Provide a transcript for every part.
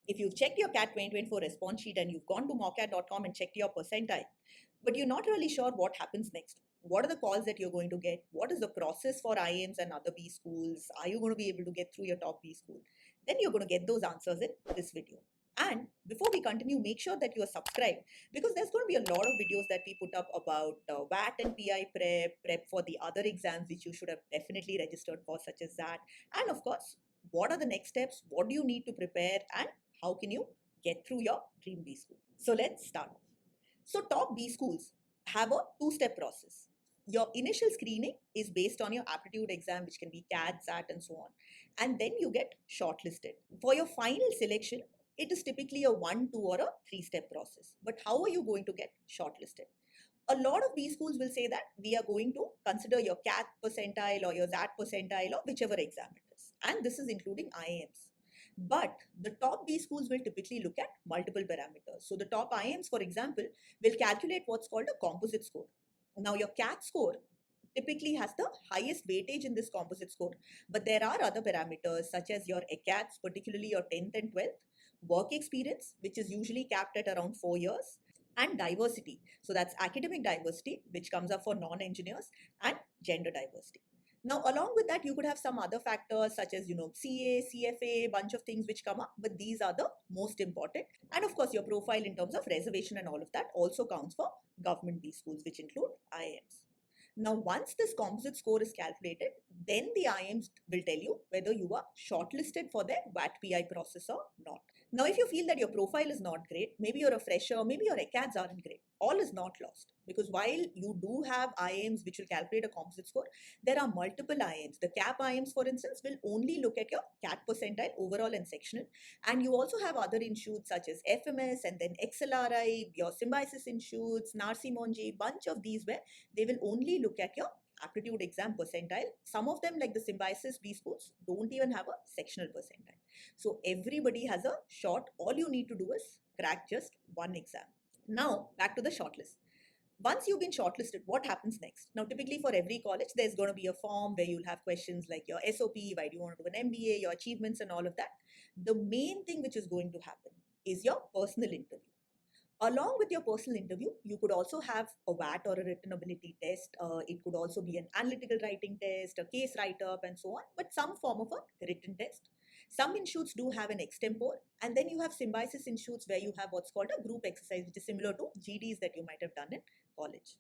If you've checked your CAT 2024 response sheet and you've gone to mockcat.com and checked your percentile, but you're not really sure what happens next. What are the calls that you're going to get? What is the process for IIMs and other B schools? Are you going to be able to get through your top B school? Then you're going to get those answers in this video. And before we continue, make sure that you are subscribed because there's going to be a lot of videos that we put up about VAT and PI prep for the other exams which you should have definitely registered for, such as that. And of course, what are the next steps? What do you need to prepare? And how can you get through your dream B school? So let's start. So top B schools have a two-step process. Your initial screening is based on your aptitude exam, which can be CAT, SAT, and so on. And then you get shortlisted. For your final selection, it is typically a 1, 2, or a 3-step process. But how are you going to get shortlisted? A lot of B schools will say that we are going to consider your CAT percentile or your SAT percentile or whichever exam it is. And this is including IIMs. But the top B schools will typically look at multiple parameters. So the top IIMs, for example, will calculate what's called a composite score. Now your CAT score typically has the highest weightage in this composite score, but there are other parameters such as your ACATS, particularly your 10th and 12th, work experience, which is usually capped at around 4 years, and diversity. So that's academic diversity, which comes up for non-engineers, and gender diversity. Now, along with that, you could have some other factors such as, CA, CFA, bunch of things which come up, but these are the most important. And of course, your profile in terms of reservation and all of that also counts for government B schools, which include IIMs. Now, once this composite score is calculated, then the IIMs will tell you whether you are shortlisted for their VAT PI process or not. Now, if you feel that your profile is not great, maybe you're a fresher, maybe your ACADS aren't great, all is not lost. Because while you do have IIMs which will calculate a composite score, there are multiple IIMs. The CAP IIMs, for instance, will only look at your CAT percentile overall and sectional. And you also have other institutes such as FMS and then XLRI, your Symbiosis institutes, Narsi Monji, bunch of these where they will only look at your aptitude exam percentile. Some of them, like the Symbiosis B schools, don't even have a sectional percentile. So everybody has a shot. All you need to do is crack just one exam. Now, back to the shortlist. Once you've been shortlisted, what happens next? Now, typically for every college, there's going to be a form where you'll have questions like your SOP, why do you want to do an MBA, your achievements and all of that. The main thing which is going to happen is your personal interview. Along with your personal interview, you could also have a VAT or a written ability test. It could also be an analytical writing test, a case write-up and so on, but some form of a written test. Some institutes do have an extempore, and then you have Symbiosis institutes where you have what's called a group exercise, which is similar to GDs that you might have done in college.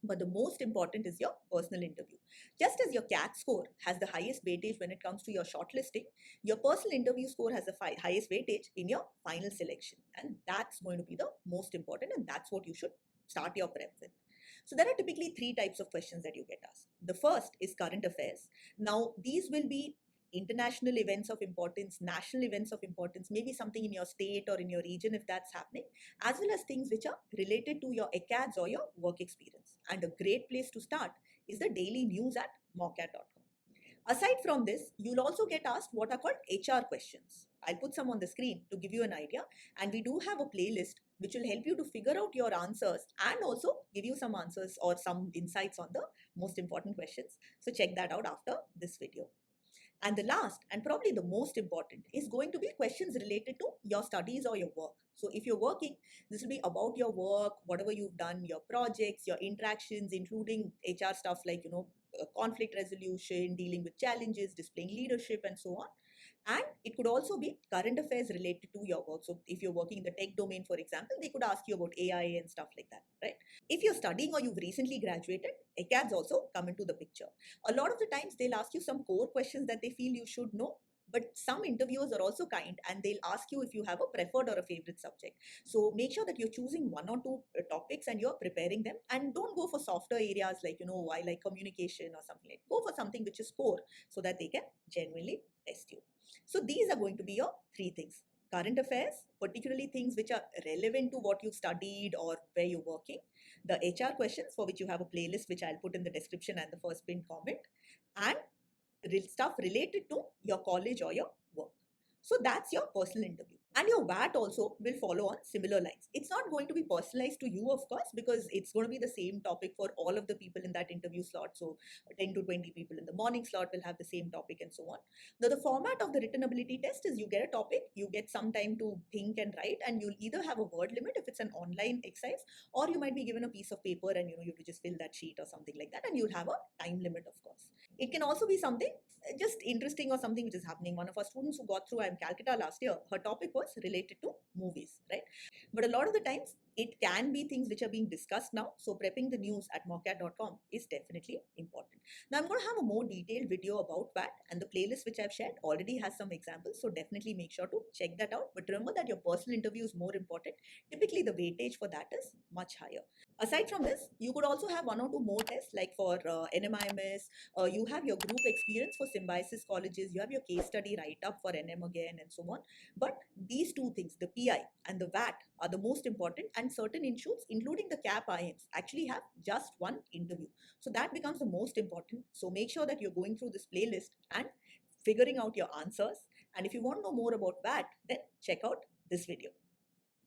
But the most important is your personal interview. Just as your CAT score has the highest weightage when it comes to your shortlisting, your personal interview score has the highest weightage in your final selection. And that's going to be the most important, and that's what you should start your prep with. So there are typically 3 types of questions that you get asked. The first is current affairs. Now, these will be international events of importance, national events of importance, maybe something in your state or in your region if that's happening, as well as things which are related to your ACADS or your work experience. And a great place to start is the daily news at mockcat.com. Aside from this, you'll also get asked what are called HR questions. I'll put some on the screen to give you an idea. And we do have a playlist which will help you to figure out your answers and also give you some answers or some insights on the most important questions. So check that out after this video. And the last and probably the most important is going to be questions related to your studies or your work. So if you're working, this will be about your work, whatever you've done, your projects, your interactions, including HR stuff like, conflict resolution, dealing with challenges, displaying leadership, and so on. And it could also be current affairs related to your work. So if you're working in the tech domain, for example, they could ask you about AI and stuff like that, right? If you're studying or you've recently graduated, ACADS also come into the picture. A lot of the times they'll ask you some core questions that they feel you should know. But some interviewers are also kind and they'll ask you if you have a preferred or a favorite subject. So make sure that you're choosing 1 or 2 topics and you're preparing them. And don't go for softer areas like, I like communication or something like that. Go for something which is core so that they can genuinely test you. So these are going to be your 3 things. Current affairs, particularly things which are relevant to what you've studied or where you're working. The HR questions for which you have a playlist which I'll put in the description and the first pinned comment. And stuff related to your college or your work. So that's your personal interview. And your VAT also will follow on similar lines. It's not going to be personalized to you, of course, because it's going to be the same topic for all of the people in that interview slot. So 10 to 20 people in the morning slot will have the same topic and so on. Now, the format of the written ability test is you get a topic, you get some time to think and write, and you'll either have a word limit if it's an online exercise, or you might be given a piece of paper and you have to just fill that sheet or something like that, and you'll have a time limit, of course. It can also be something just interesting or something which is happening. One of our students who got through IIM Calcutta last year, her topic was related to movies, right? But a lot of the times it can be things which are being discussed now. So prepping the news at mockcat.com is definitely important. Now I'm going to have a more detailed video about that, and the playlist which I've shared already has some examples. So definitely make sure to check that out. But remember that your personal interview is more important. Typically the weightage for that is much higher. Aside from this, you could also have one or two more tests like for NMIMS. You have your group experience for symbiosis colleges, you have your case study write up for NM again, and so on. But these two things, the PI and the VAT, are the most important, and certain institutes, including the CAP IIMs, actually have just one interview. So that becomes the most important. So make sure that you're going through this playlist and figuring out your answers. And if you want to know more about VAT, then check out this video.